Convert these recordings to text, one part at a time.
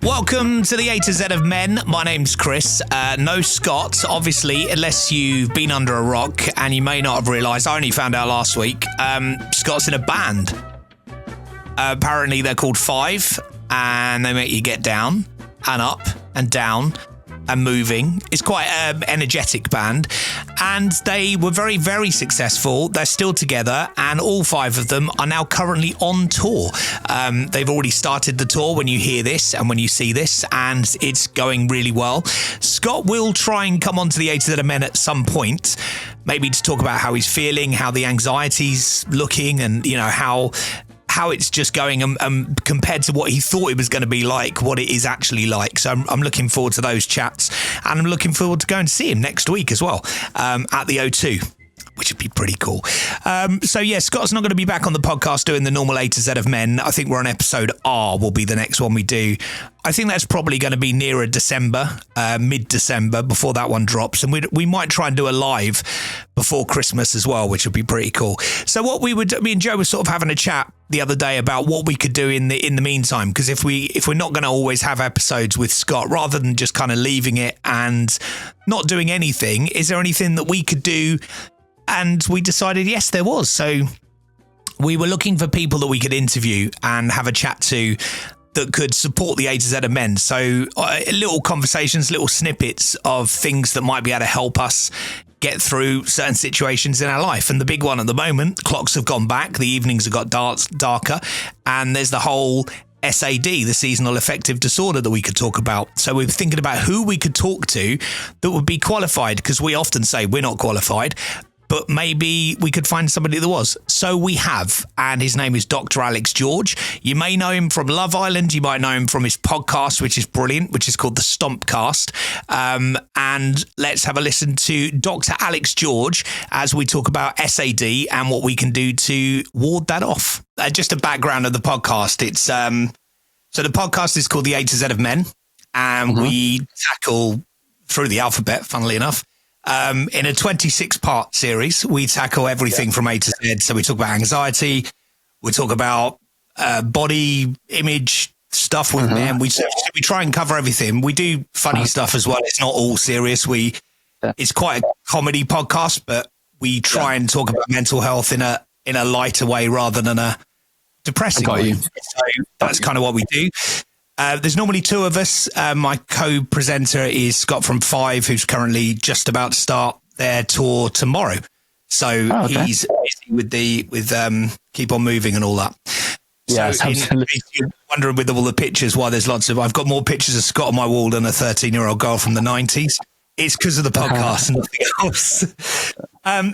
Welcome to the A to Z of Men. My name's Chris. No Scott, obviously, unless you've been under a rock, and you may not have realised, I only found out last week, Scott's in a band. Apparently they're called Five, and they make you get down and up and down and moving. It's quite an energetic band, and they were very, very successful. They're still together, and all five of them are now currently on tour. They've already started the tour when you hear this and when you see this, and it's going really well. Scott will try and come onto the A to Z of Men at some point, maybe to talk about how he's feeling, how the anxiety's looking, and you know how it's just going compared to what he thought it was going to be like, what it is actually like. So I'm looking forward to those chats, and I'm looking forward to going to see him next week as well at the O2, which would be pretty cool. So yeah, Scott's not going to be back on the podcast doing the normal A to Z of Men. I think we're on episode R will be the next one we do. I think that's probably going to be nearer December, mid-December, before that one drops. And we might try and do a live before Christmas as well, which would be pretty cool. So what me and Joe were sort of having a chat the other day about what we could do in the meantime. Because if we're not going to always have episodes with Scott, rather than just kind of leaving it and not doing anything, is there anything that we could do? And we decided, yes, there was. So we were looking for people that we could interview and have a chat to that could support the A to Z of Men. So little conversations, little snippets of things that might be able to help us get through certain situations in our life. And the big one at the moment, clocks have gone back, the evenings have got darker, and there's the whole SAD, the seasonal affective disorder, that we could talk about. So we're thinking about who we could talk to that would be qualified, because we often say we're not qualified, but maybe we could find somebody that was. So we have, and his name is Dr. Alex George. You may know him from Love Island. You might know him from his podcast, which is brilliant, which is called The Stompcast. And let's have a listen to Dr. Alex George as we talk about SAD and what we can do to ward that off. Just a background of the podcast. It's so the podcast is called The A to Z of Men, and we tackle through the alphabet, funnily enough. In a 26-part series, we tackle everything from A to Z. So we talk about anxiety, we talk about body image stuff with men. We try and cover everything. We do funny stuff as well. It's not all serious. It's quite a comedy podcast, but we try and talk about mental health in a lighter way rather than a depressing way. So that's kind of what we do. There's normally two of us. My co-presenter is Scott from Five, who's currently just about to start their tour tomorrow. So he's busy with Keep On Moving and all that. Yes, so if you're wondering with all the pictures why there's lots of, I've got more pictures of Scott on my wall than a 13-year-old girl from the 90s. It's because of the podcast and nothing else.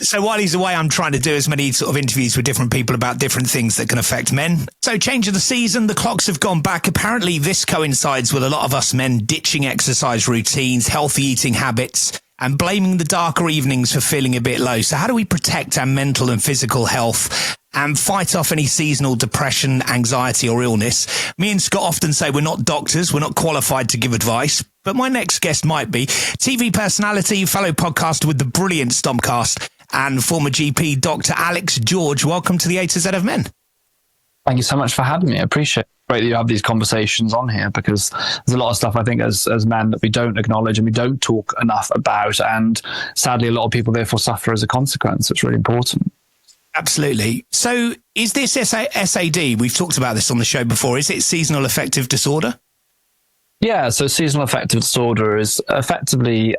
So while he's away, I'm trying to do as many sort of interviews with different people about different things that can affect men. So change of the season, the clocks have gone back. Apparently this coincides with a lot of us men ditching exercise routines, healthy eating habits, and blaming the darker evenings for feeling a bit low. So how do we protect our mental and physical health and fight off any seasonal depression, anxiety or illness? Me and Scott often say we're not doctors, we're not qualified to give advice, but my next guest might be. TV personality, fellow podcaster with the brilliant Stompcast, and former GP, Dr. Alex George. Welcome to the A to Z of Men. Thank you so much for having me. I appreciate it. Great that you have these conversations on here, because there's a lot of stuff I think as men that we don't acknowledge and we don't talk enough about, and sadly a lot of people therefore suffer as a consequence. It's really important. Absolutely. So is this SAD, we've talked about this on the show before, is it seasonal affective disorder? Yeah, so seasonal affective disorder is effectively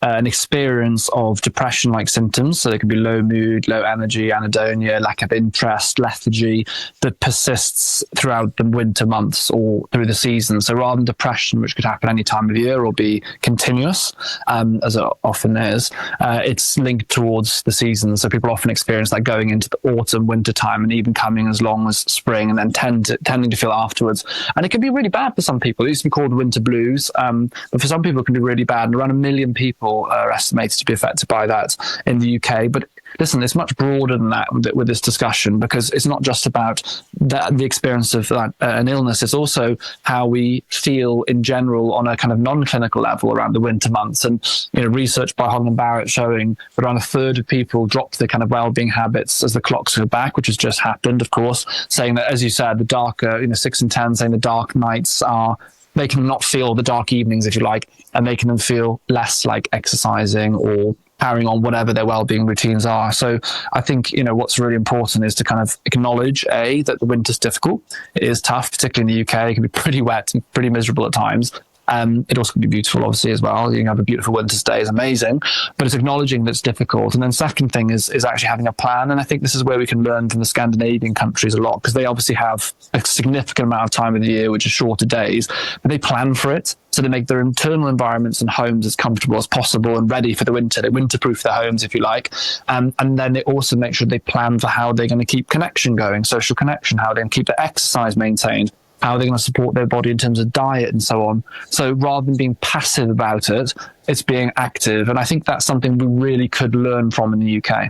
an experience of depression-like symptoms. So there can be low mood, low energy, anhedonia, lack of interest, lethargy that persists throughout the winter months or through the season. So rather than depression, which could happen any time of year or be continuous, as it often is, it's linked towards the season. So people often experience that going into the autumn, winter time, and even coming as long as spring, and then tending to feel afterwards. And it can be really bad for some people. It used to be called winter blues, but for some people it can be really bad. And around 1 million people are estimated to be affected by that in the UK. But listen, it's much broader than that with this discussion, because it's not just about the experience of an illness. It's also how we feel in general on a kind of non-clinical level around the winter months. And research by Holland and Barrett showing that around a third of people dropped their kind of well-being habits as the clocks go back, which has just happened, of course, saying that, as you said, the darker, 6 in 10 saying the dark nights are making them not feel the dark evenings, if you like, and making them feel less like exercising or carrying on whatever their well-being routines are. So I think, what's really important is to kind of acknowledge, that the winter's difficult. It is tough, particularly in the UK. It can be pretty wet and pretty miserable at times. It also can be beautiful, obviously, as well. You can have a beautiful winter's day is amazing, but it's acknowledging that it's difficult. And then second thing is actually having a plan. And I think this is where we can learn from the Scandinavian countries a lot, because they obviously have a significant amount of time of the year, which is shorter days, but they plan for it. So they make their internal environments and homes as comfortable as possible and ready for the winter. They winter-proof their homes, if you like. And then they also make sure they plan for how they're going to keep connection going, social connection, how they're going to keep their exercise maintained, how they're going to support their body in terms of diet and so on. So rather than being passive about it, it's being active. And I think that's something we really could learn from in the UK.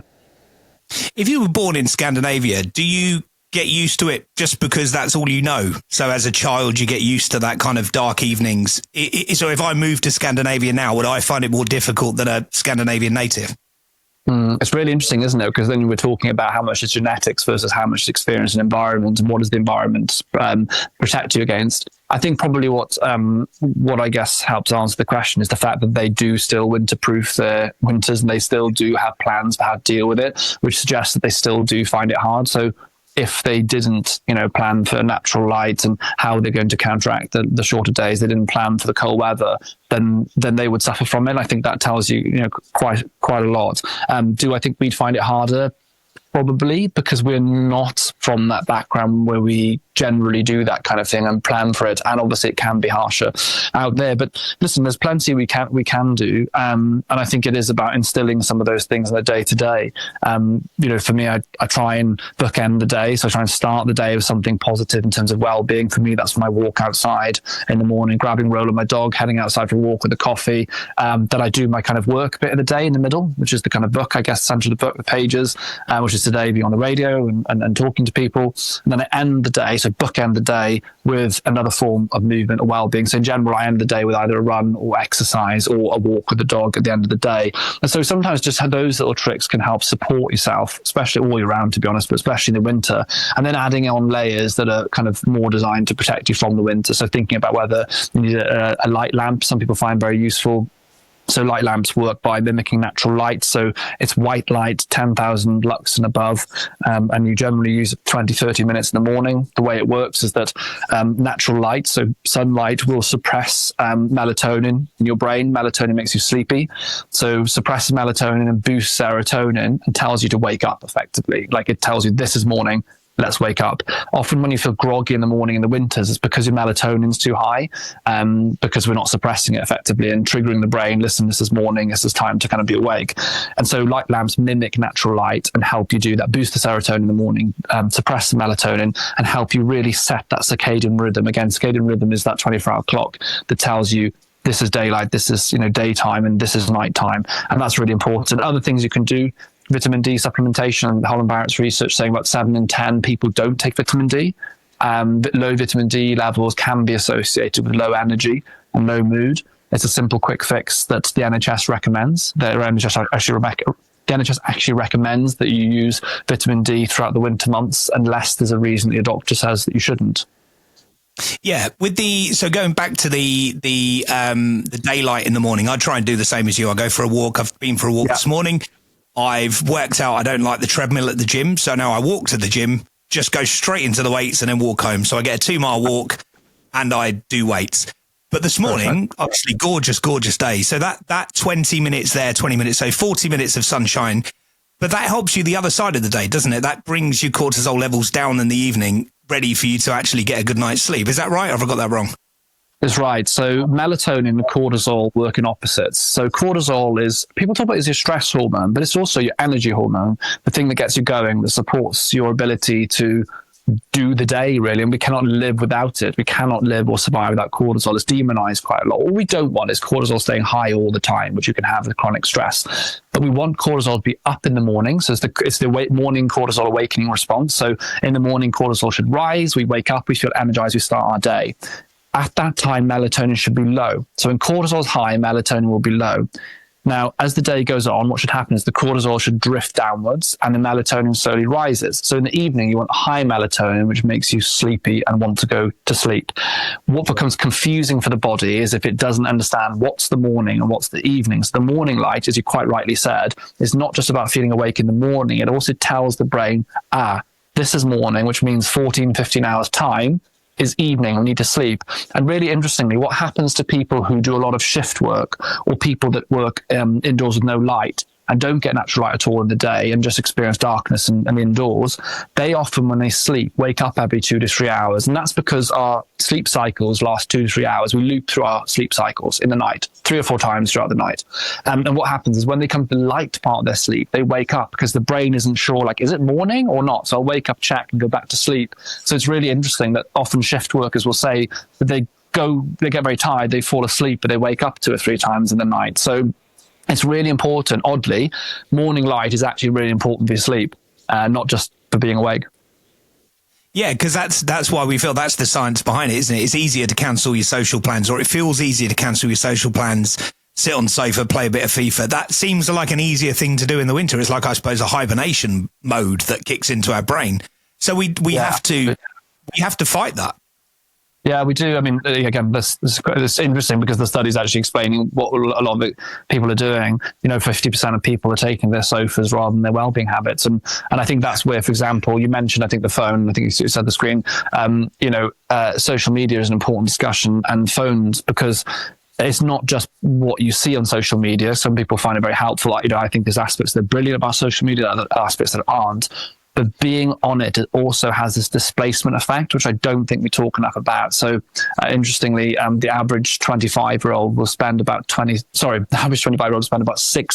If you were born in Scandinavia, do you get used to it just because that's all you know? So as a child, you get used to that kind of dark evenings. So if I moved to Scandinavia now, would I find it more difficult than a Scandinavian native? It's really interesting, isn't it? Because then we're talking about how much is genetics versus how much is experience and environment, and what does the environment protect you against. I think probably what I guess helps answer the question is the fact that they do still winter-proof their winters, and they still do have plans for how to deal with it, which suggests that they still do find it hard. So if they didn't, plan for natural light and how they're going to counteract the shorter days, they didn't plan for the cold weather, then they would suffer from it. I think that tells you, quite a lot. Do I think we'd find it harder? Probably, because we're not from that background where we generally do that kind of thing and plan for it. And obviously it can be harsher out there. But listen, there's plenty we can do. And I think it is about instilling some of those things in the day to day. For me, I try and bookend the day. So I try and start the day with something positive in terms of well-being. For me, that's when I walk outside in the morning, grabbing Roller, my dog, heading outside for a walk with a coffee. Then I do my kind of work bit of the day in the middle, which is the kind of book, I guess, center of the book, the pages, which is today being on the radio and talking to people. And then I end the day, so bookend the day with another form of movement or well-being. So in general, I end the day with either a run or exercise or a walk with the dog at the end of the day. And so sometimes just those little tricks can help support yourself, especially all year round, to be honest, but especially in the winter. And then adding on layers that are kind of more designed to protect you from the winter. So thinking about whether you need a light lamp, some people find very useful. So light lamps work by mimicking natural light. So it's white light, 10,000 lux and above. And you generally use 20, 30 minutes in the morning. The way it works is that natural light, so sunlight, will suppress melatonin in your brain. Melatonin makes you sleepy. So suppresses melatonin and boosts serotonin and tells you to wake up effectively. Like it tells you this is morning. Let's wake up. Often when you feel groggy in the morning in the winters, it's because your melatonin's too high, because we're not suppressing it effectively and triggering the brain. Listen, this is morning. This is time to kind of be awake. And so light lamps mimic natural light and help you do that. Boost the serotonin in the morning, suppress the melatonin, and help you really set that circadian rhythm. Again, circadian rhythm is that 24-hour clock that tells you this is daylight, this is daytime, and this is nighttime. And that's really important. Other things you can do: vitamin D supplementation. Holland Barrett's research saying about 7 in 10 people don't take vitamin D. But low vitamin D levels can be associated with low energy and low mood. It's a simple quick fix that the NHS recommends. The NHS actually recommends that you use vitamin D throughout the winter months, unless there's a reason that your doctor says that you shouldn't. Yeah, so going back to the daylight in the morning, I try and do the same as you. I go for a walk. I've been for a walk this morning. I've worked out I don't like the treadmill at the gym, so now I walk to the gym, just go straight into the weights and then walk home. So I get a 2-mile walk and I do weights. But this morning, obviously gorgeous day. So that 20 minutes there, 20 minutes, so 40 minutes of sunshine. But that helps you the other side of the day, doesn't it? That brings your cortisol levels down in the evening, ready for you to actually get a good night's sleep. Is that right? Or have I got that wrong? That's right. So melatonin and cortisol work in opposites. So cortisol is, people talk about it as your stress hormone, but it's also your energy hormone, the thing that gets you going, that supports your ability to do the day, really. And we cannot live without it. We cannot live or survive without cortisol. It's demonized quite a lot. All we don't want is cortisol staying high all the time, which you can have with chronic stress. But we want cortisol to be up in the morning. So it's the morning cortisol awakening response. So in the morning, cortisol should rise. We wake up, we feel energized, we start our day. At that time, melatonin should be low. So when cortisol is high, melatonin will be low. Now, as the day goes on, what should happen is the cortisol should drift downwards and the melatonin slowly rises. So in the evening, you want high melatonin, which makes you sleepy and want to go to sleep. What becomes confusing for the body is if it doesn't understand what's the morning and what's the evening. So the morning light, as you quite rightly said, is not just about feeling awake in the morning. It also tells the brain, this is morning, which means 14, 15 hours time is evening, I need to sleep. And really interestingly, what happens to people who do a lot of shift work or people that work indoors with no light and don't get natural light at all in the day and just experience darkness and indoors, they often, when they sleep, wake up every 2 to 3 hours. And that's because our sleep cycles last 2 to 3 hours. We loop through our sleep cycles in the night 3 or 4 times throughout the night. And what happens is when they come to the light part of their sleep, they wake up because the brain isn't sure, like, is it morning or not? So I'll wake up, check, and go back to sleep. So it's really interesting that often shift workers will say that they get very tired, they fall asleep, but they wake up 2 or 3 times in the night. So it's really important. Oddly, morning light is actually really important for your sleep, not just for being awake. Yeah, because that's why we feel that's the science behind it, isn't it? It's easier to cancel your social plans, or it feels easier to cancel your social plans, sit on the sofa, play a bit of FIFA. That seems like an easier thing to do in the winter. It's like, I suppose, a hibernation mode that kicks into our brain. So we have to fight that. Yeah, we do. I mean, again, this is interesting because the study is actually explaining what a lot of the people are doing. 50% of people are taking their sofas rather than their well-being habits. And I think that's where, for example, you mentioned, I think the phone, I think you said the screen, social media is an important discussion, and phones, because it's not just what you see on social media. Some people find it very helpful. I think there's aspects that are brilliant about social media, other aspects that aren't. But being on it also has this displacement effect, which I don't think we talk enough about. So interestingly, the average 25-year-old will spend about 6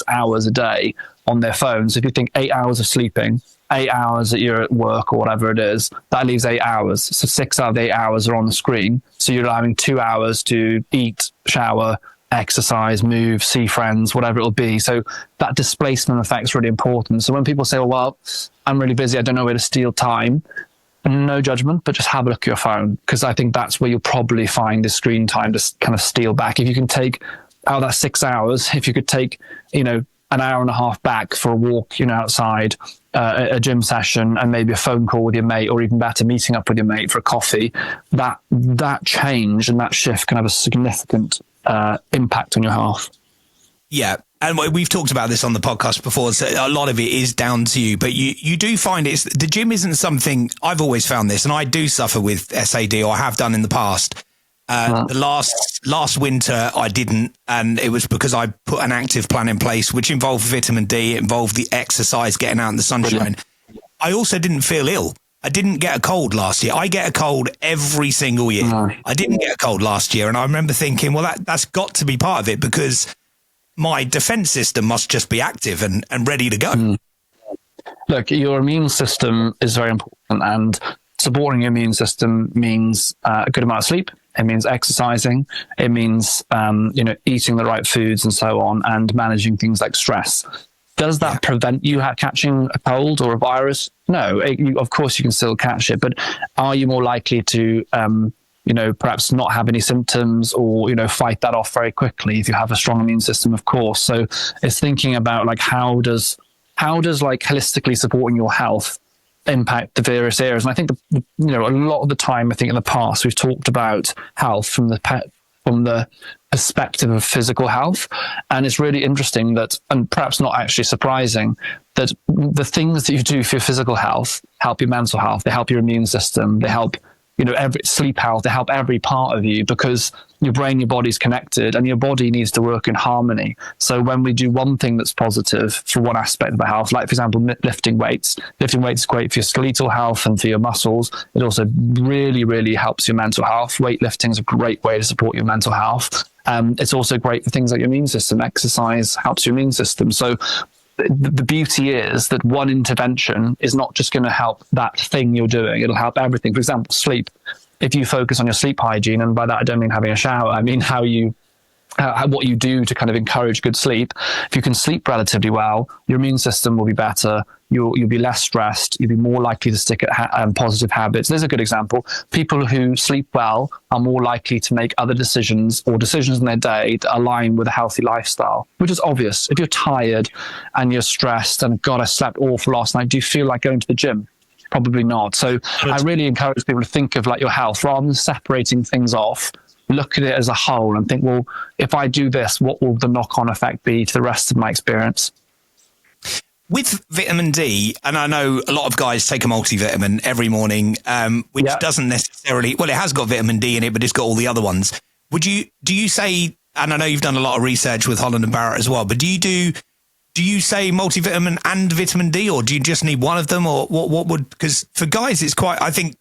hours a day on their phone. So if you think 8 hours of sleeping, 8 hours that you're at work or whatever it is, that leaves 8 hours. So 6 out of 8 hours are on the screen. So you're allowing 2 hours to eat, shower, exercise, move, see friends, whatever it'll be. So that displacement effect is really important. So when people say, well, I'm really busy, I don't know where to steal time, no judgment, but just have a look at your phone, because I think that's where you'll probably find the screen time to kind of steal back. If you can take out that 6 hours, if you could take, an hour and a half back for a walk, outside, a gym session, and maybe a phone call with your mate, or even better, meeting up with your mate for a coffee, that change and that shift can have a significant impact on your health. Yeah. And we've talked about this on the podcast before, so a lot of it is down to you, but you do find the gym isn't something. I've always found this, and I do suffer with SAD, or I have done in the past. The last winter I didn't, and it was because I put an active plan in place, which involved vitamin D, it involved the exercise, getting out in the sunshine. Brilliant. I also didn't feel ill. I didn't get a cold last year. I get a cold every single year. No. I didn't get a cold last year. And I remember thinking, well, that's got to be part of it, because my defense system must just be active and ready to go. Look, your immune system is very important, and supporting your immune system means a good amount of sleep. It means exercising. It means, eating the right foods and so on, and managing things like stress. Does that prevent you catching a cold or a virus? No, of course you can still catch it, but are you more likely to, perhaps not have any symptoms, or, fight that off very quickly if you have a strong immune system, of course. So it's thinking about like, how does like holistically supporting your health impact the various areas? And I think, a lot of the time, I think in the past, we've talked about health from the perspective of physical health. And it's really interesting that, and perhaps not actually surprising, that the things that you do for your physical health help your mental health, they help your immune system, they help, every sleep health, they help every part of you, because your brain, your body's connected, and your body needs to work in harmony. So when we do one thing that's positive for one aspect of our health, like for example, lifting weights is great for your skeletal health and for your muscles. It also really, really helps your mental health. Weightlifting is a great way to support your mental health. It's also great for things like your immune system. Exercise helps your immune system. So the beauty is that one intervention is not just going to help that thing you're doing. It'll help everything. For example, sleep. If you focus on your sleep hygiene, and by that I don't mean having a shower, I mean how you what you do to kind of encourage good sleep. If you can sleep relatively well, your immune system will be better. You'll be less stressed. You'll be more likely to stick at positive habits. There's a good example. People who sleep well are more likely to make other decisions or decisions in their day that align with a healthy lifestyle, which is obvious. If you're tired and you're stressed and God, I slept awful last night, do you feel like going to the gym? Probably not. So I really encourage people to think of like your health rather than separating things off. Look at it as a whole and think, well, if I do this, what will the knock-on effect be to the rest of my experience? With vitamin D, and I know a lot of guys take a multivitamin every morning, which doesn't necessarily, well, it has got vitamin D in it, but it's got all the other ones. Do you say, and I know you've done a lot of research with Holland and Barrett as well, but do you say multivitamin and vitamin D, or do you just need one of them, or what would, because for guys, it's quite, I think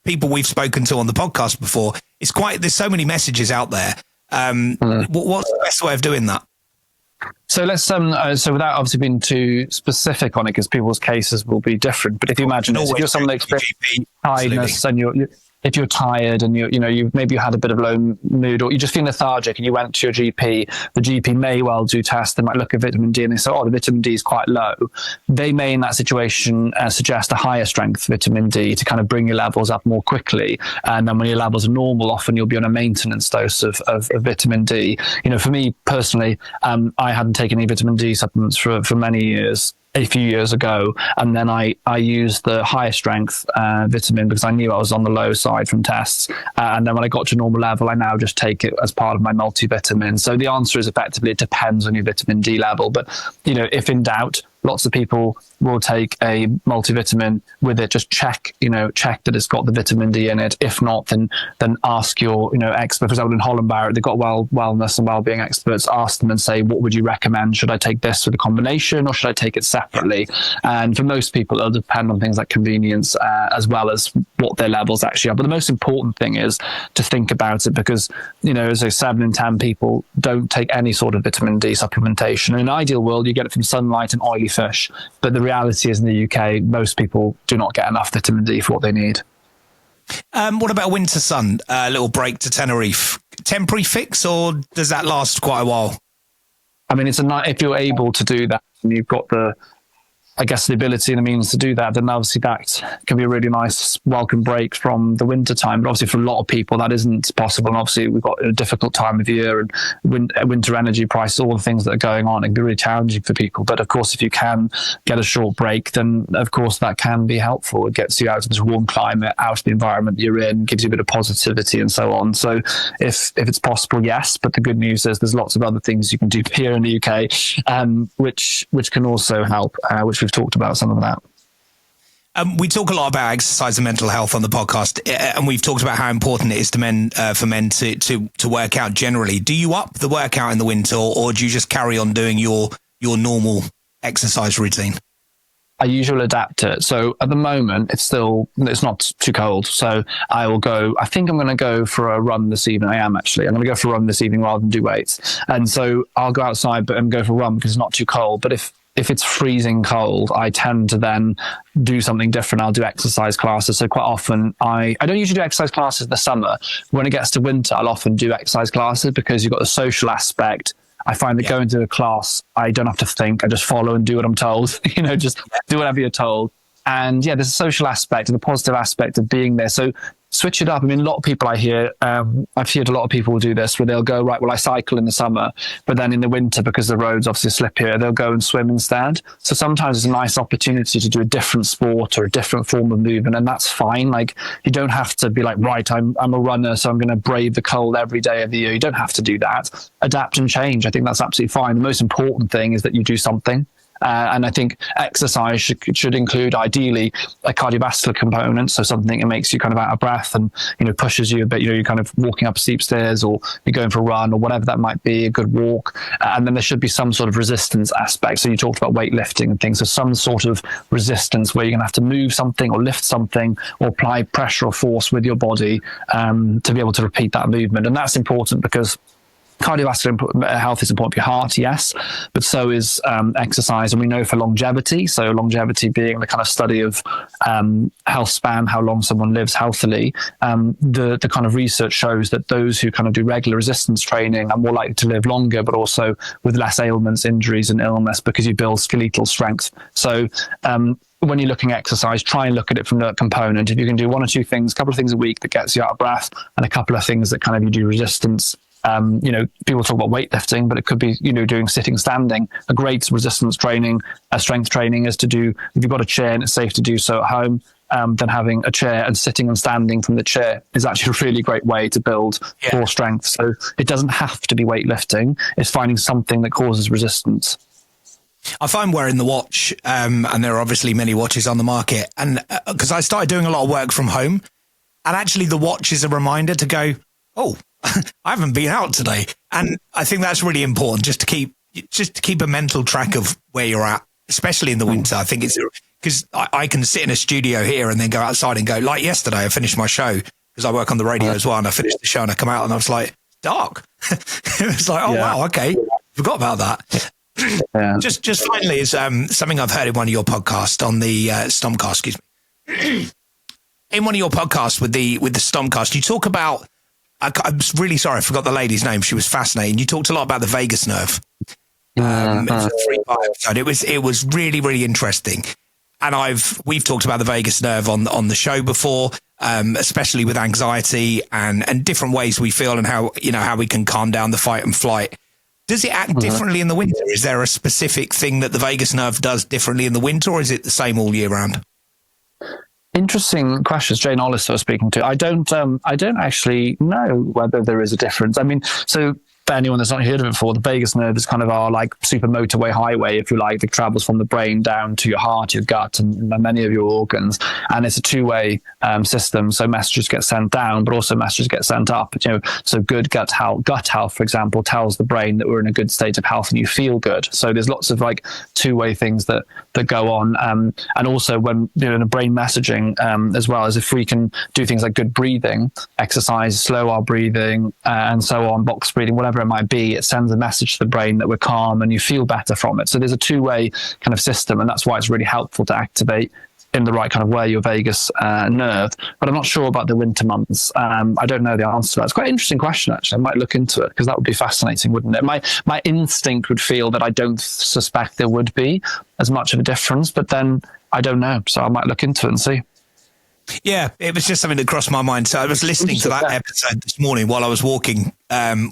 people we've spoken to on the podcast before, it's quite, there's so many messages out there. What's the best way of doing that? So let's so without obviously being too specific on it, because people's cases will be different. But if you imagine this, if you're someone that experiences tiredness and if you're tired and you maybe you had a bit of low mood or you just feel lethargic and you went to your GP, the GP may well do tests. They might look at vitamin D and they say, oh, the vitamin D is quite low. They may in that situation suggest a higher strength vitamin D to kind of bring your levels up more quickly. And then when your levels are normal, often you'll be on a maintenance dose of vitamin D. For me personally, I hadn't taken any vitamin D supplements for many years. A few years ago, and then I used the higher strength vitamin because I knew I was on the low side from tests, and then when I got to normal level, I now just take it as part of my multivitamin. So the answer is effectively it depends on your vitamin D level, but if in doubt, lots of people will take a multivitamin with it. Just check that it's got the vitamin D in it. If not, then ask your expert. For example, in Holland Barrett, they've got wellness and wellbeing experts. Ask them and say, what would you recommend? Should I take this with a combination, or should I take it separately? And for most people, it'll depend on things like convenience as well as what their levels actually are. But the most important thing is to think about it, because as I say, 7 in 10 people don't take any sort of vitamin D supplementation. In an ideal world, you get it from sunlight and oily fish, but the reality is in the UK, most people do not get enough vitamin D for what they need. What about winter sun? A little break to Tenerife. Temporary fix, or does that last quite a while? I mean, if you're able to do that and you've got the ability and the means to do that, then obviously that can be a really nice welcome break from the winter time. But obviously for a lot of people that isn't possible. And obviously we've got a difficult time of year and winter energy prices, all the things that are going on. It can be really challenging for people. But of course, if you can get a short break, then of course that can be helpful. It gets you out of this warm climate, out of the environment you're in, gives you a bit of positivity and so on. So if it's possible, yes. But the good news is there's lots of other things you can do here in the UK, which can also help, which we've talked about some of that. We talk a lot about exercise and mental health on the podcast, and we've talked about how important it is for men to work out generally. Do you up the workout in the winter, or do you just carry on doing your normal exercise routine? I usually adapt it. So at the moment, it's not too cold. So I think I'm going to go for a run this evening. I'm going to go for a run this evening rather than do weights. And so I'll go outside and go for a run because it's not too cold. But if it's freezing cold, I tend to then do something different. I'll do exercise classes. So quite often I don't usually do exercise classes in the summer. When it gets to winter, I'll often do exercise classes because you've got the social aspect. I find that going to a class, I don't have to think. I just follow and do what I'm told, just do whatever you're told. And there's a social aspect and a positive aspect of being there. So switch it up. I mean, a lot of people I hear, I've heard a lot of people will do this where they'll go, right, well, I cycle in the summer, but then in the winter, because the roads obviously slip here, they'll go and swim instead. So sometimes it's a nice opportunity to do a different sport or a different form of movement. And that's fine. Like, you don't have to be like, right, I'm a runner, so I'm going to brave the cold every day of the year. You don't have to do that. Adapt and change. I think that's absolutely fine. The most important thing is that you do something. And I think exercise should include ideally a cardiovascular component, so something that makes you kind of out of breath and pushes you a bit. You're kind of walking up steep stairs, or you're going for a run, or whatever that might be, a good walk. And then there should be some sort of resistance aspect. So you talked about weightlifting and things. So some sort of resistance where you're going to have to move something or lift something or apply pressure or force with your body to be able to repeat that movement. And that's important because cardiovascular health is important for your heart, yes, but so is exercise. And we know for longevity, so longevity being the kind of study of health span, how long someone lives healthily, the kind of research shows that those who kind of do regular resistance training are more likely to live longer, but also with less ailments, injuries and illness, because you build skeletal strength. So when you're looking at exercise, try and look at it from that component. If you can do one or two things, a couple of things a week that gets you out of breath, and a couple of things that kind of you do resistance. People talk about weightlifting, but it could be, doing sitting, standing. A great resistance training, strength training is to do, if you've got a chair and it's safe to do so at home, then having a chair and sitting and standing from the chair is actually a really great way to build core strength. So it doesn't have to be weightlifting. It's finding something that causes resistance. I find wearing the watch, and there are obviously many watches on the market, and because I started doing a lot of work from home, and actually the watch is a reminder to go, oh, I haven't been out today. And I think that's really important, just to keep a mental track of where you're at, especially in the winter. I think it's because I can sit in a studio here and then go outside and go, like yesterday, I finished my show because I work on the radio as well, and I finished the show and I come out and I was like, dark. It was like, oh, wow, okay. Forgot about that. Yeah. Just finally is something I've heard in one of your podcasts on the Stompcast, excuse me. In one of your podcasts with the Stompcast, you talk about, I'm really sorry, I forgot the lady's name. She was fascinating. You talked a lot about the vagus nerve. It was a 3-part episode. It was really, really interesting. And we've talked about the vagus nerve on the show before, especially with anxiety and different ways we feel and how we can calm down the fight and flight. Does it act differently in the winter? Is there a specific thing that the vagus nerve does differently in the winter, or is it the same all year round? Interesting questions. Jane Ollis I was speaking to. I don't actually know whether there is a difference. I mean, so for anyone that's not heard of it before, the vagus nerve is kind of our like super motorway highway, if you like, that travels from the brain down to your heart, your gut, and many of your organs. And it's a two-way system. So messages get sent down, but also messages get sent up. So good gut health, for example, tells the brain that we're in a good state of health and you feel good. So there's lots of like two-way things that go on. And also when in a brain messaging as well, as if we can do things like good breathing, exercise, slow our breathing, and so on, box breathing, whatever it might be, it sends a message to the brain that we're calm and you feel better from it. So there's a two-way kind of system, and that's why it's really helpful to activate in the right kind of way your vagus nerve. But I'm not sure about the winter months. I don't know the answer to that. It's quite an interesting question, actually. I might look into it because that would be fascinating, wouldn't it? My instinct would feel that I don't suspect there would be as much of a difference, but then I don't know. So I might look into it and see. Yeah, it was just something that crossed my mind. So I was listening to that episode this morning while I was walking,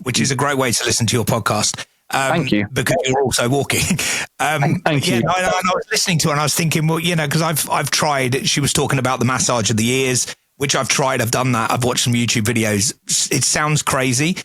which is a great way to listen to your podcast. Thank you. Because you're also walking. Thank you. I was listening to her and I was thinking, well, because I've tried, she was talking about the massage of the ears, which I've tried. I've done that. I've watched some YouTube videos. It sounds crazy,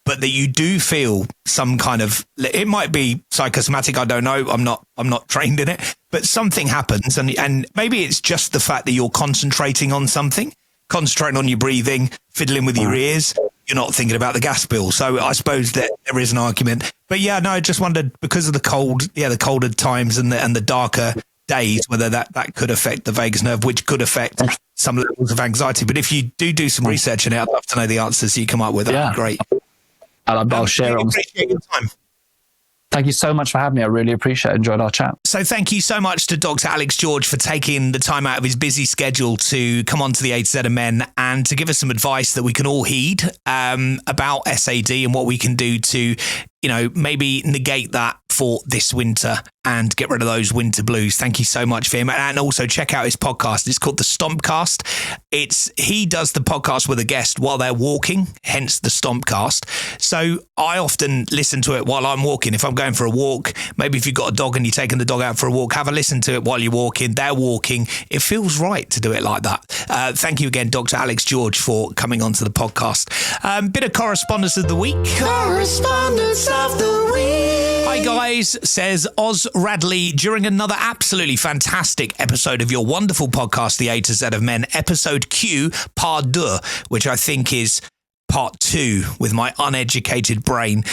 but that you do feel some kind of, it might be psychosomatic. I don't know. I'm not trained in it, but something happens. And maybe it's just the fact that you're concentrating on something, concentrating on your breathing, fiddling with your ears. You're not thinking about the gas bill. So I suppose that there is an argument. But yeah, no, I just wondered, because of the cold, the colder times and the darker days, whether that could affect the vagus nerve, which could affect some levels of anxiety. But if you do some research in it, I'd love to know the answers you come up with. That'd be great. I'll share on. Appreciate your time. Thank you so much for having me. I really appreciate it. Enjoyed our chat. So thank you so much to Dr. Alex George for taking the time out of his busy schedule to come on to the A to Z of Men and to give us some advice that we can all heed about SAD and what we can do to, maybe negate that for this winter and get rid of those winter blues. Thank you so much for him. And also check out his podcast. It's called the Stompcast. He does the podcast with a guest while they're walking, hence the Stompcast. So I often listen to it while I'm walking. If I'm going for a walk, maybe if you've got a dog and you're taking the dog out for a walk, have a listen to it while you're walking. They're walking. It feels right to do it like that. Thank you again, Dr. Alex George, for coming onto the podcast. Bit of correspondence of the week. Correspondence of the week. Hi guys, says Oz Radley, during another absolutely fantastic episode of your wonderful podcast, The A to Z of Men, episode Q, part 2, which I think is part 2 with my uneducated brain.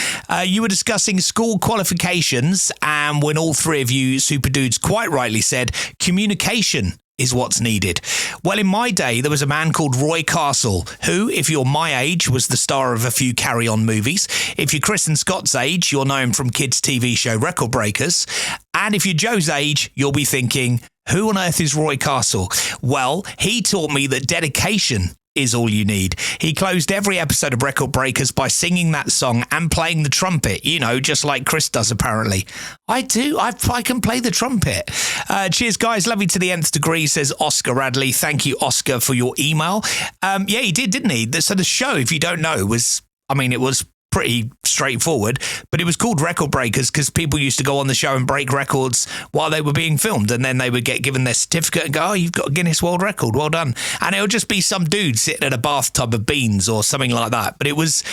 You were discussing school qualifications, and when all three of you super dudes quite rightly said communication is what's needed. Well, in my day, there was a man called Roy Castle, who, if you're my age, was the star of a few Carry On movies. If you're Chris and Scott's age, you'll know him from kids' TV show Record Breakers. And if you're Joe's age, you'll be thinking, who on earth is Roy Castle? Well, he taught me that dedication is all you need. He closed every episode of Record Breakers by singing that song and playing the trumpet, you know, just like Chris does apparently. I do. I can play the trumpet. Cheers, guys. Love you to the nth degree, says Oscar Radley. Thank you, Oscar, for your email. Yeah, he did, didn't he? So the show, if you don't know, it was pretty straightforward, but it was called Record Breakers because people used to go on the show and break records while they were being filmed, and then they would get given their certificate and go, oh, you've got a Guinness World Record, well done. And it would just be some dude sitting in a bathtub of beans or something like that. But it was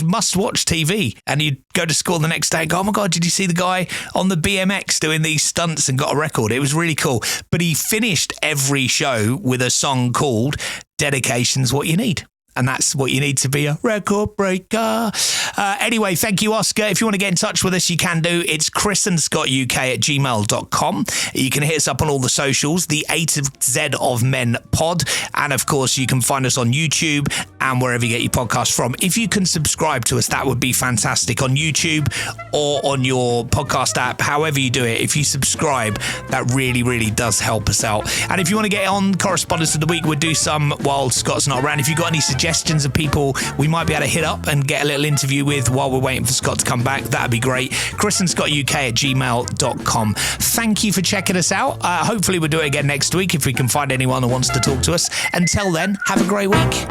must-watch TV, and you'd go to school the next day and go, oh my God, did you see the guy on the BMX doing these stunts and got a record? It was really cool. But he finished every show with a song called Dedication's What You Need. And that's what you need to be a record breaker. Anyway, thank you, Oscar. If you want to get in touch with us, you can do. It's chrisandscottuk@gmail.com. You can hit us up on all the socials, the A to Z of Men pod. And of course, you can find us on YouTube and wherever you get your podcast from. If you can subscribe to us, that would be fantastic on YouTube or on your podcast app, however you do it. If you subscribe, that really, really does help us out. And if you want to get on Correspondence of the Week, we'll do some while Scott's not around. If you've got any suggestions of people we might be able to hit up and get a little interview with while we're waiting for Scott to come back, that'd be great. chrisandscottuk@gmail.com. Thank you for checking us out. Hopefully we'll do it again next week if we can find anyone who wants to talk to us. Until then, have a great week.